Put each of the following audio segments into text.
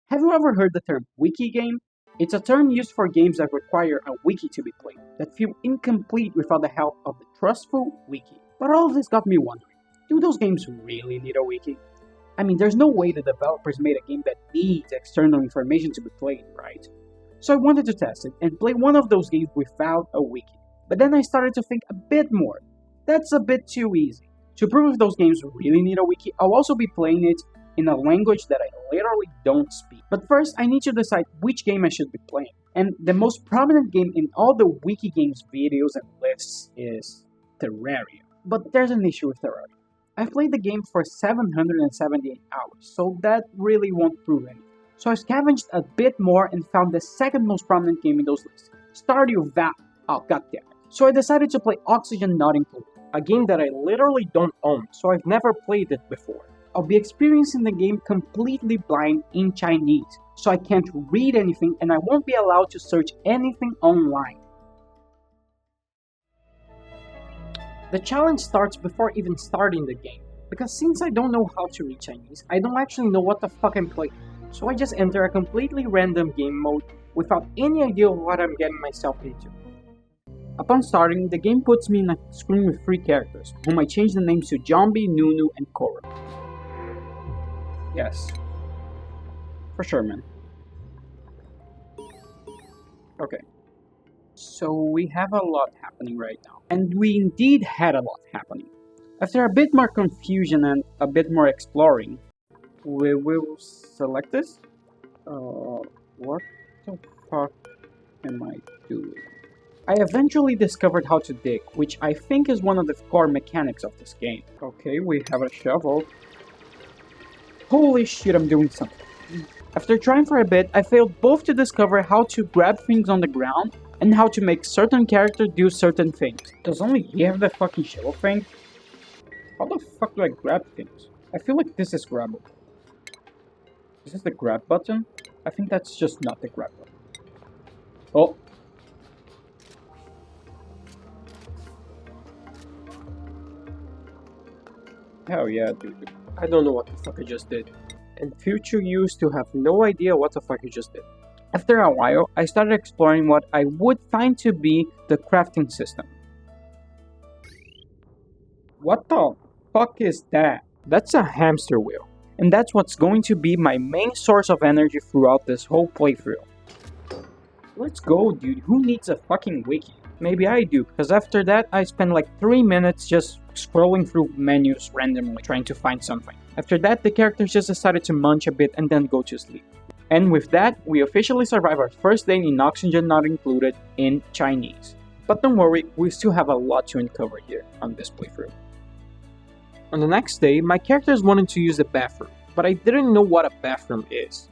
Have you ever heard the term wiki game? It's a term used for games that require a wiki to be played, that feel incomplete without the help of the trustful wiki. But all of this got me wondering, do those games really need a wiki? I mean, there's no way the developers made a game that needs external information to be played, right? So I wanted to test it and play one of those games without a wiki. But then I started to think a bit more. That's a bit too easy. To prove if those games really need a wiki, I'll also be playing it in a language that I literally don't speak. But first, I need to decide which game I should be playing. And the most prominent game in all the wiki games videos and lists is Terraria. But there's an issue with Terraria. I've played the game for 778 hours, so that really won't prove anything. So I scavenged a bit more and found the second most prominent game in those lists, Stardew Valley. Oh, goddammit. So I decided to play Oxygen Not Included, a game that I literally don't own, so I've never played it before. I'll be experiencing the game completely blind in Chinese, so I can't read anything and I won't be allowed to search anything online. The challenge starts before even starting the game, because since I don't know how to read Chinese, I don't actually know what the fuck I'm playing. So I just enter a completely random game mode without any idea of what I'm getting myself into. Upon starting, the game puts me in a screen with 3 characters, whom I change the names to Zombie, Nunu, and Korra. Yes. For sure, man. Okay. So we have a lot happening right now. And we indeed had a lot happening. After a bit more confusion and a bit more exploring, we will select this? What the fuck am I doing? I eventually discovered how to dig, which I think is one of the core mechanics of this game. Okay, we have a shovel. Holy shit, I'm doing something. After trying for a bit, I failed both to discover how to grab things on the ground and how to make certain characters do certain things. Does only he have the fucking shovel thing? How the fuck do I grab things? I feel like this is grabbable. Is this the grab button? I think that's just not the grab button. Oh. Hell yeah, dude. I don't know what the fuck I just did. And future used to have no idea what the fuck I just did. After a while, I started exploring what I would find to be the crafting system. What the fuck is that? That's a hamster wheel. And that's what's going to be my main source of energy throughout this whole playthrough. Let's go, dude. Who needs a fucking wiki? Maybe I do, because after that I spent like 3 minutes just scrolling through menus randomly trying to find something. After that, the characters just decided to munch a bit and then go to sleep. And with that, we officially survive our first day in Oxygen Not Included in Chinese. But don't worry, we still have a lot to uncover here on this playthrough. On the next day, my characters wanted to use the bathroom, but I didn't know what a bathroom is.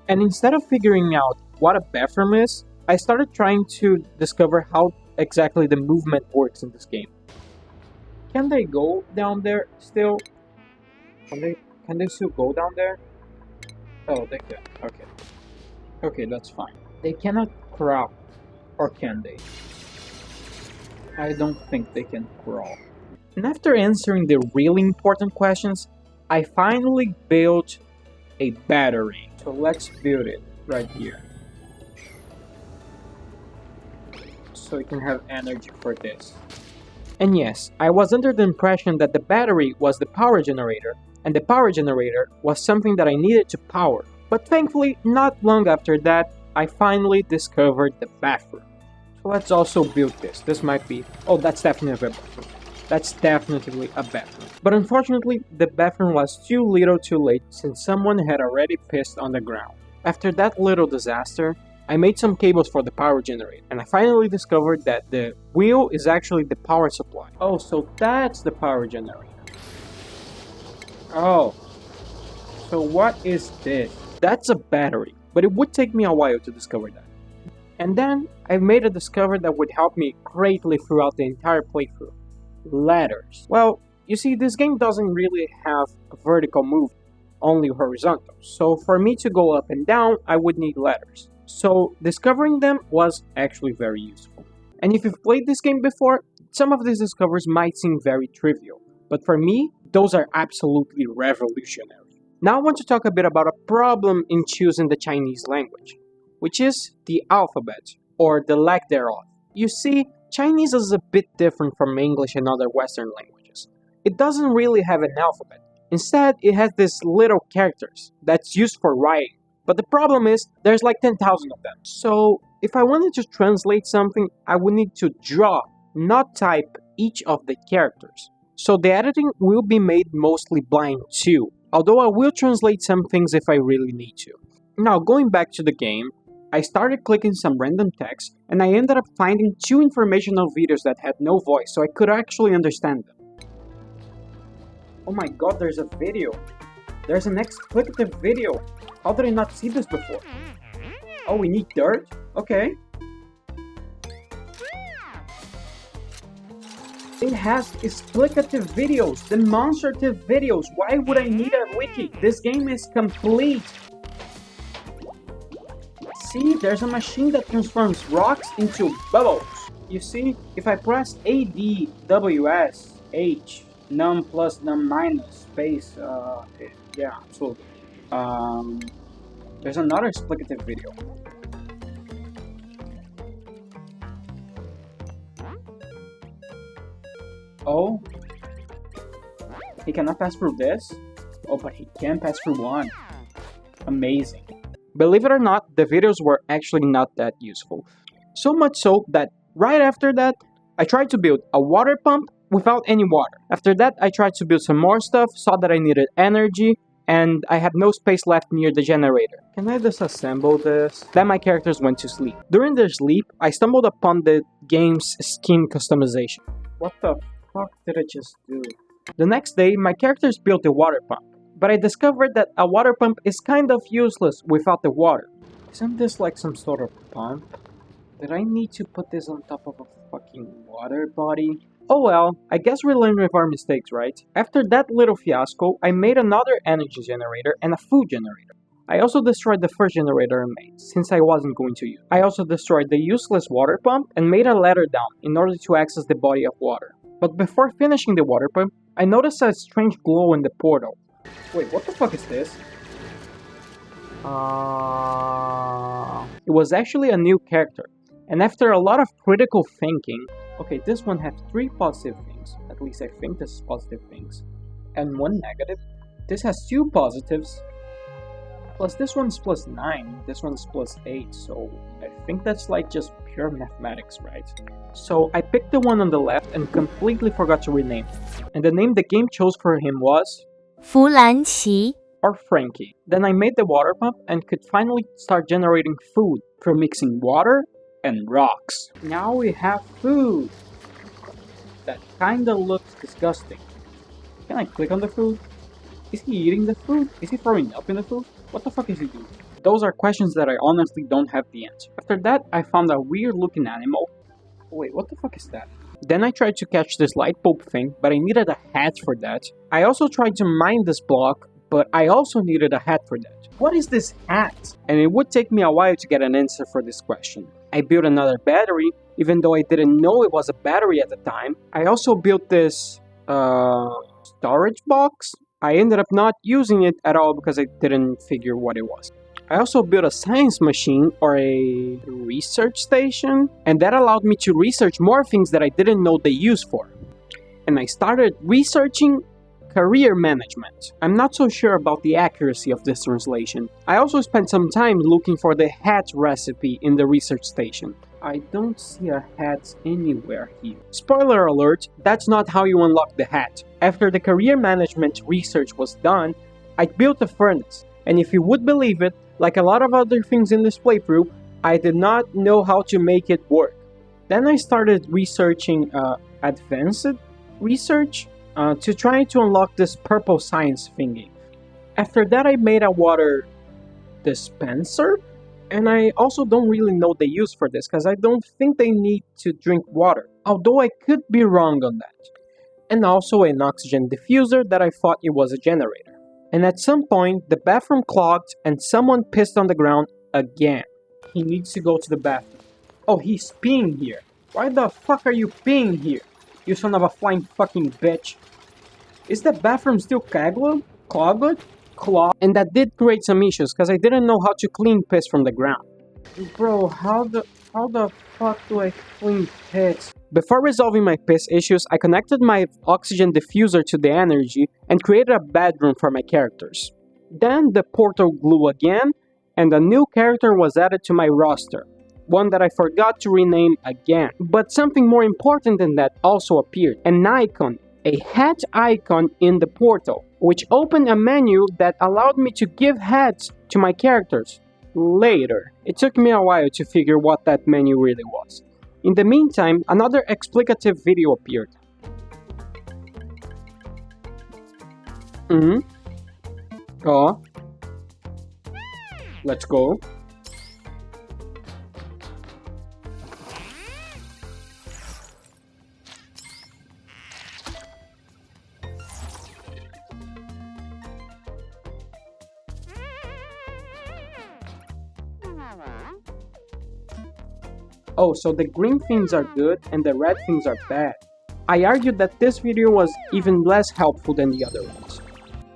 And instead of figuring out what a bathroom is, I started trying to discover how exactly the movement works in this game. Can they go down there still? Can they still go down there? Oh, they can. Okay. Okay, that's fine. They cannot crawl. Or can they? I don't think they can crawl. And after answering the really important questions, I finally built a battery. So let's build it right here. So we can have energy for this. And yes, I was under the impression that the battery was the power generator, and the power generator was something that I needed to power. But thankfully, not long after that, I finally discovered the bathroom. So let's also build this. This might be... Oh, that's definitely a bathroom. That's definitely a bathroom. But unfortunately, the bathroom was too little too late since someone had already pissed on the ground. After that little disaster, I made some cables for the power generator, and I finally discovered that the wheel is actually the power supply. Oh, so that's the power generator. Oh. So what is this? That's a battery, but it would take me a while to discover that. And then, I made a discovery that would help me greatly throughout the entire playthrough. Ladders. Well, you see, this game doesn't really have a vertical move, only horizontal. So for me to go up and down, I would need ladders. So discovering them was actually very useful. And if you've played this game before, some of these discoveries might seem very trivial, but for me, those are absolutely revolutionary. Now I want to talk a bit about a problem in choosing the Chinese language, which is the alphabet, or the lack thereof. You see, Chinese is a bit different from English and other Western languages. It doesn't really have an alphabet. Instead, it has these little characters that's used for writing. But the problem is, there's like 10,000 of them. So, if I wanted to translate something, I would need to draw, not type each of the characters. So the editing will be made mostly blind too, although I will translate some things if I really need to. Now, going back to the game, I started clicking some random text, and I ended up finding 2 informational videos that had no voice, so I could actually understand them. Oh my god, there's a video! There's an explicative video! How did I not see this before? Oh, we need dirt? Okay. It has explicative videos, demonstrative videos. Why would I need a wiki? This game is complete. See, there's a machine that transforms rocks into bubbles. You see, if I press A, D, W, S, H, num plus num minus space, yeah, absolutely. There's another explicative video. Oh, he cannot pass through this? Oh, but he can pass through one. Amazing. Believe it or not, the videos were actually not that useful. So much so that right after that, I tried to build a water pump without any water. After that, I tried to build some more stuff, saw that I needed energy, and I had no space left near the generator. Can I disassemble this? Then my characters went to sleep. During their sleep, I stumbled upon the game's skin customization. What the fuck did I just do? The next day, my characters built a water pump, but I discovered that a water pump is kind of useless without the water. Isn't this like some sort of pump? Did I need to put this on top of a fucking water body? Oh well, I guess we learn with our mistakes, right? After that little fiasco, I made another energy generator and a food generator. I also destroyed the first generator I made, since I wasn't going to use it. I also destroyed the useless water pump and made a ladder down in order to access the body of water. But before finishing the water pump, I noticed a strange glow in the portal. Wait, what the fuck is this? It was actually a new character. And after a lot of critical thinking, okay, this one has 3 positive things. At least I think this is positive things. And 1 negative. This has 2 positives. Plus this one's plus 9. This one's plus 8. So I think that's like just pure mathematics, right? So I picked the one on the left and completely forgot to rename it. And the name the game chose for him was... 弗兰奇 or Frankie. Then I made the water pump and could finally start generating food from mixing water and rocks. Now we have food. That kinda looks disgusting. Can I click on the food? Is he eating the food? Is he throwing up in the food? What the fuck is he doing? Those are questions that I honestly don't have the answer. After that, I found a weird looking animal. Wait, what the fuck is that? Then I tried to catch this light bulb thing, but I needed a hat for that. I also tried to mine this block, but I also needed a hat for that. What is this hat? And it would take me a while to get an answer for this question. I built another battery, even though I didn't know it was a battery at the time. I also built this, storage box. I ended up not using it at all because I didn't figure what it was. I also built a science machine or a research station, and that allowed me to research more things that I didn't know the use for. And I started researching career management. I'm not so sure about the accuracy of this translation. I also spent some time looking for the hat recipe in the research station. I don't see a hat anywhere here. Spoiler alert, that's not how you unlock the hat. After the career management research was done, I built a furnace. And if you would believe it, like a lot of other things in this playthrough, I did not know how to make it work. Then I started researching advanced research to try to unlock this purple science thingy. After that, I made a water dispenser, and I also don't really know the use for this because I don't think they need to drink water, although I could be wrong on that. And also an oxygen diffuser that I thought it was a generator. And at some point, the bathroom clogged and someone pissed on the ground again. He needs to go to the bathroom. Oh, he's peeing here. Why the fuck are you peeing here? You son of a flying fucking bitch. Is the bathroom still clogged? claw, and that did create some issues because I didn't know how to clean piss from the ground. Bro, how the fuck do I clean piss? Before resolving my piss issues, I connected my oxygen diffuser to the energy and created a bedroom for my characters. Then the portal glue again, and a new character was added to my roster. One that I forgot to rename again. But something more important than that also appeared. An icon, a hat icon in the portal, which opened a menu that allowed me to give hats to my characters. Later. It took me a while to figure what that menu really was. In the meantime, another explicative video appeared. Oh. Let's go. Oh, so the green things are good and the red things are bad. I argued that this video was even less helpful than the other ones.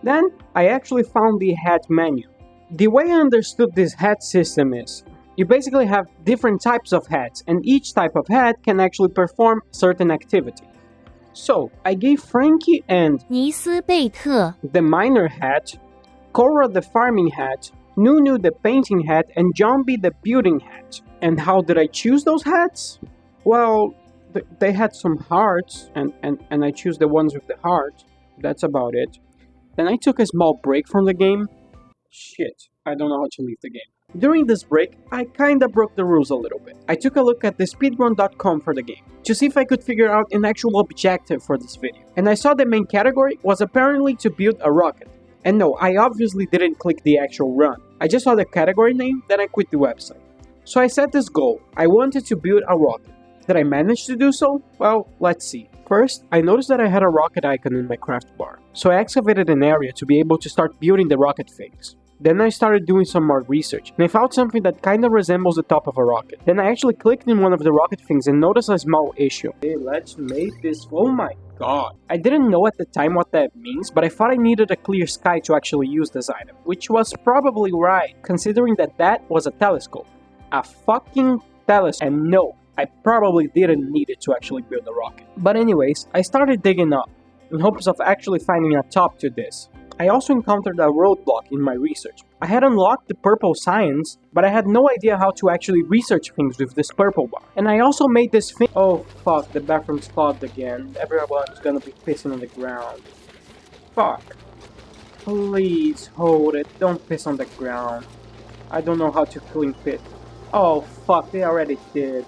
Then, I actually found the hat menu. The way I understood this hat system is, you basically have different types of hats, and each type of hat can actually perform certain activity. So, I gave Frankie and 尼斯贝特 the miner hat, Cora the farming hat, Nunu the painting hat, and Zombie the building hat. And how did I choose those hats? Well, they had some hearts, and I choose the ones with the heart. That's about it. Then I took a small break from the game. Shit, I don't know how to leave the game. During this break, I kinda broke the rules a little bit. I took a look at the speedrun.com for the game, to see if I could figure out an actual objective for this video. And I saw the main category was apparently to build a rocket. And no, I obviously didn't click the actual run. I just saw the category name, then I quit the website. So I set this goal. I wanted to build a rocket. Did I manage to do so? Well, let's see. First, I noticed that I had a rocket icon in my craft bar. So I excavated an area to be able to start building the rocket things. Then I started doing some more research, and I found something that kinda resembles the top of a rocket. Then I actually clicked in one of the rocket things and noticed a small issue. Hey, let's make this. Oh my god. I didn't know at the time what that means, but I thought I needed a clear sky to actually use this item, which was probably right, considering that was a telescope. A fucking telescope. And no, I probably didn't need it to actually build a rocket. But anyways, I started digging up, in hopes of actually finding a top to this. I also encountered a roadblock in my research. I had unlocked the purple science, but I had no idea how to actually research things with this purple bar. And I also made this thing. Oh fuck, the bathroom's clogged again. Everyone's gonna be pissing on the ground. Fuck. Please hold it, don't piss on the ground. I don't know how to clean pit. Oh fuck, they already did.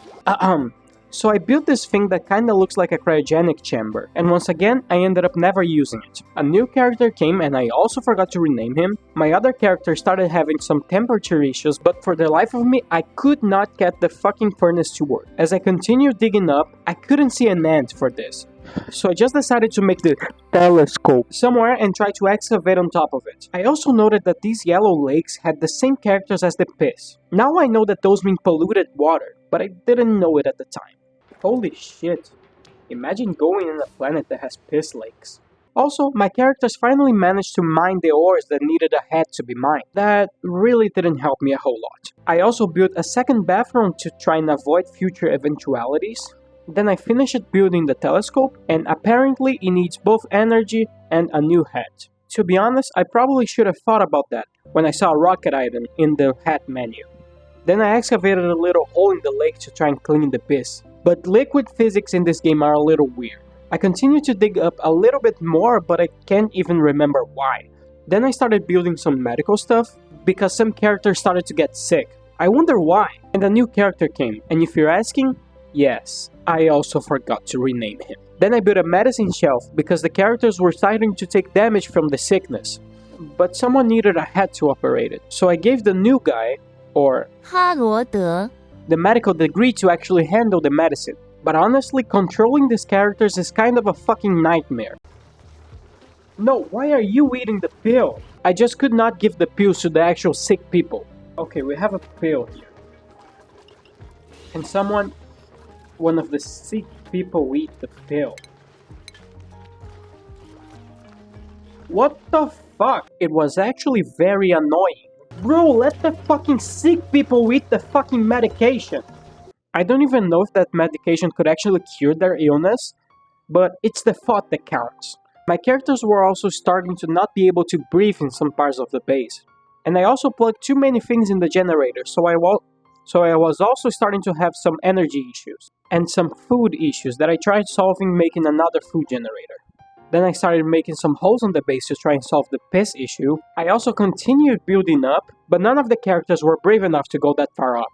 So I built this thing that kinda looks like a cryogenic chamber, and once again, I ended up never using it. A new character came and I also forgot to rename him. My other character started having some temperature issues, but for the life of me, I could not get the fucking furnace to work. As I continued digging up, I couldn't see an end for this. So I just decided to make the telescope somewhere and try to excavate on top of it. I also noted that these yellow lakes had the same characters as the piss. Now I know that those mean polluted water, but I didn't know it at the time. Holy shit. Imagine going on a planet that has piss lakes. Also, my characters finally managed to mine the ores that needed a head to be mined. That really didn't help me a whole lot. I also built a second bathroom to try and avoid future eventualities. Then I finished building the telescope, and apparently it needs both energy and a new head. To be honest, I probably should have thought about that when I saw a rocket item in the hat menu. Then I excavated a little hole in the lake to try and clean the piss. But liquid physics in this game are a little weird. I continued to dig up a little bit more, but I can't even remember why. Then I started building some medical stuff, because some characters started to get sick. I wonder why. And a new character came, and if you're asking, yes, I also forgot to rename him. Then I built a medicine shelf, because the characters were starting to take damage from the sickness. But someone needed a head to operate it, so I gave the new guy, or 哈罗德 the medical degree to actually handle the medicine. But honestly, controlling these characters is kind of a fucking nightmare. No, why are you eating the pill? I just could not give the pills to the actual sick people. Okay, we have a pill here. Can one of the sick people eat the pill? What the fuck? It was actually very annoying. Bro, let the fucking sick people eat the fucking medication. I don't even know if that medication could actually cure their illness, but it's the thought that counts. My characters were also starting to not be able to breathe in some parts of the base. And I also plugged too many things in the generator, so I was also starting to have some energy issues and some food issues that I tried solving making another food generator. Then I started making some holes on the base to try and solve the piss issue. I also continued building up, but none of the characters were brave enough to go that far up.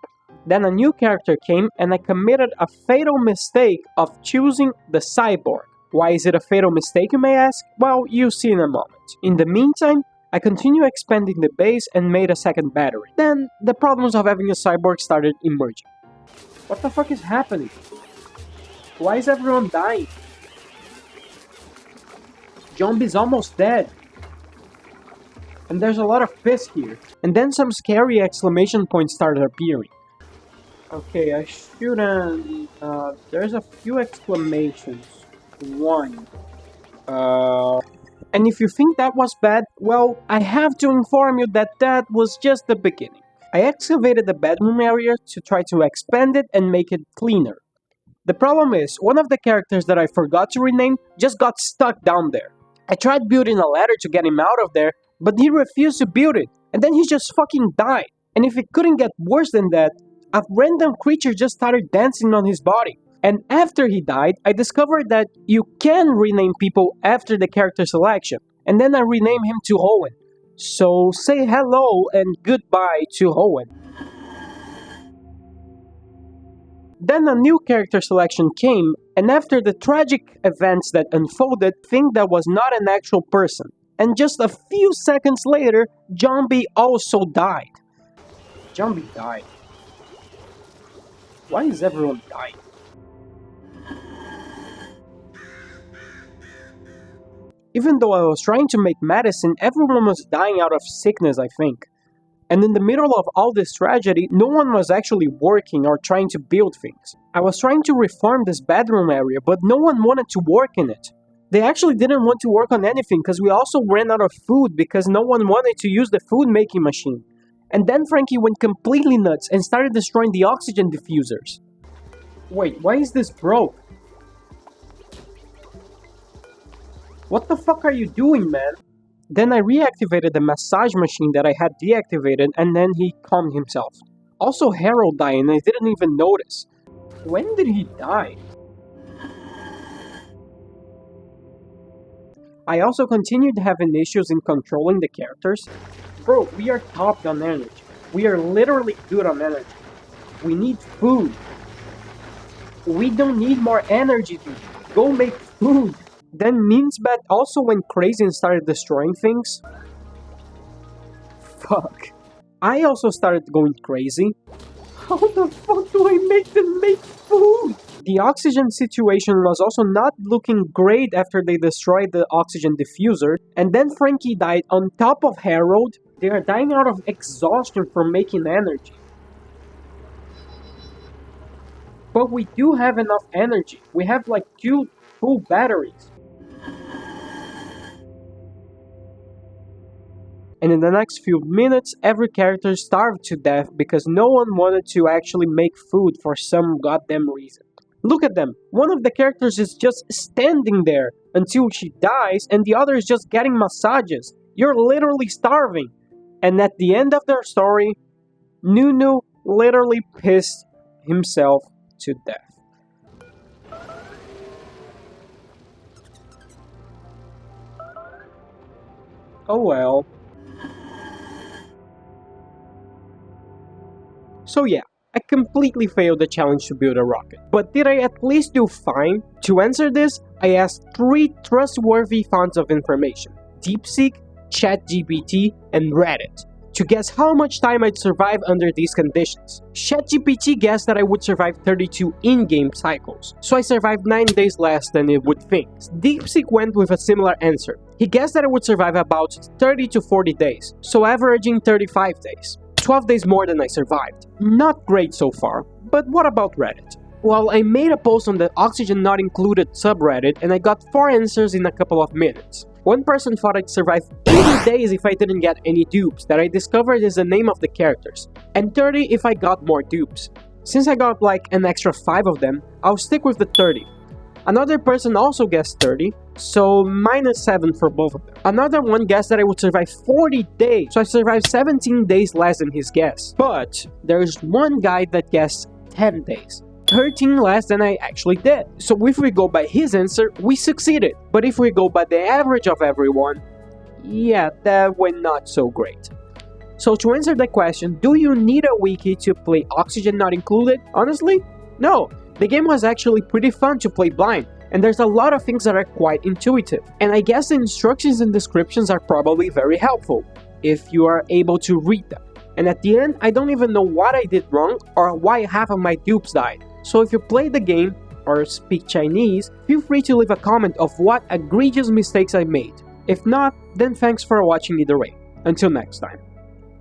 Then a new character came and I committed a fatal mistake of choosing the cyborg. Why is it a fatal mistake, you may ask? Well, you'll see in a moment. In the meantime, I continued expanding the base and made a second battery. Then, the problems of having a cyborg started emerging. What the fuck is happening? Why is everyone dying? Zombie's almost dead. And there's a lot of piss here. And then some scary exclamation points started appearing. Okay, I shouldn't... there's a few exclamations. One. And if you think that was bad, well, I have to inform you that that was just the beginning. I excavated the bedroom area to try to expand it and make it cleaner. The problem is, one of the characters that I forgot to rename just got stuck down there. I tried building a ladder to get him out of there, but he refused to build it, and then he just fucking died. And if it couldn't get worse than that, a random creature just started dancing on his body. And after he died, I discovered that you can rename people after the character selection. And then I renamed him to Owen. So say hello and goodbye to Owen. Then a new character selection came, and after the tragic events that unfolded, think that was not an actual person. And just a few seconds later, Zombie also died. Zombie died. Why is everyone dying? Even though I was trying to make medicine, everyone was dying out of sickness, I think. And in the middle of all this tragedy, no one was actually working or trying to build things. I was trying to reform this bedroom area, but no one wanted to work in it. They actually didn't want to work on anything because we also ran out of food because no one wanted to use the food making machine. And then Frankie went completely nuts and started destroying the oxygen diffusers. Wait, why is this broke? What the fuck are you doing, man? Then I reactivated the massage machine that I had deactivated and then he calmed himself. Also Harold died and I didn't even notice. When did he die? I also continued having issues in controlling the characters. Bro, we are topped on energy. We are literally good on energy. We need food. We don't need more energy, dude. Go make food. Then Minsbat also went crazy and started destroying things. Fuck. I also started going crazy. How the fuck do I make them make food? The oxygen situation was also not looking great after they destroyed the oxygen diffuser. And then Frankie died on top of Harold. They are dying out of exhaustion from making energy. But we do have enough energy. We have like 2 full batteries. And in the next few minutes, every character starved to death because no one wanted to actually make food for some goddamn reason. Look at them. One of the characters is just standing there until she dies and the other is just getting massages. You're literally starving. And at the end of their story, Nunu literally pissed himself to death. Oh well. So yeah, I completely failed the challenge to build a rocket. But did I at least do fine? To answer this, I asked 3 trustworthy fonts of information: DeepSeek, ChatGPT, and Reddit, to guess how much time I'd survive under these conditions. ChatGPT guessed that I would survive 32 in-game cycles, so I survived 9 days less than it would think. DeepSeek went with a similar answer. He guessed that I would survive about 30 to 40 days, so averaging 35 days. 12 days more than I survived. Not great so far, but what about Reddit? Well, I made a post on the Oxygen Not Included subreddit and I got 4 answers in a couple of minutes. One person thought I'd survive 80 days if I didn't get any dupes that I discovered is the name of the characters, and 30 if I got more dupes. Since I got like an extra 5 of them, I'll stick with the 30. Another person also guessed 30, so minus 7 for both of them. Another one guessed that I would survive 40 days, so I survived 17 days less than his guess. But there's one guy that guessed 10 days. 13 less than I actually did. So if we go by his answer, we succeeded. But if we go by the average of everyone, yeah, that went not so great. So to answer the question, do you need a wiki to play Oxygen Not Included? Honestly, no. The game was actually pretty fun to play blind, and there's a lot of things that are quite intuitive. And I guess the instructions and descriptions are probably very helpful, if you are able to read them. And at the end, I don't even know what I did wrong or why half of my dupes died. So if you play the game or speak Chinese, feel free to leave a comment of what egregious mistakes I made. If not, then thanks for watching either way. Until next time.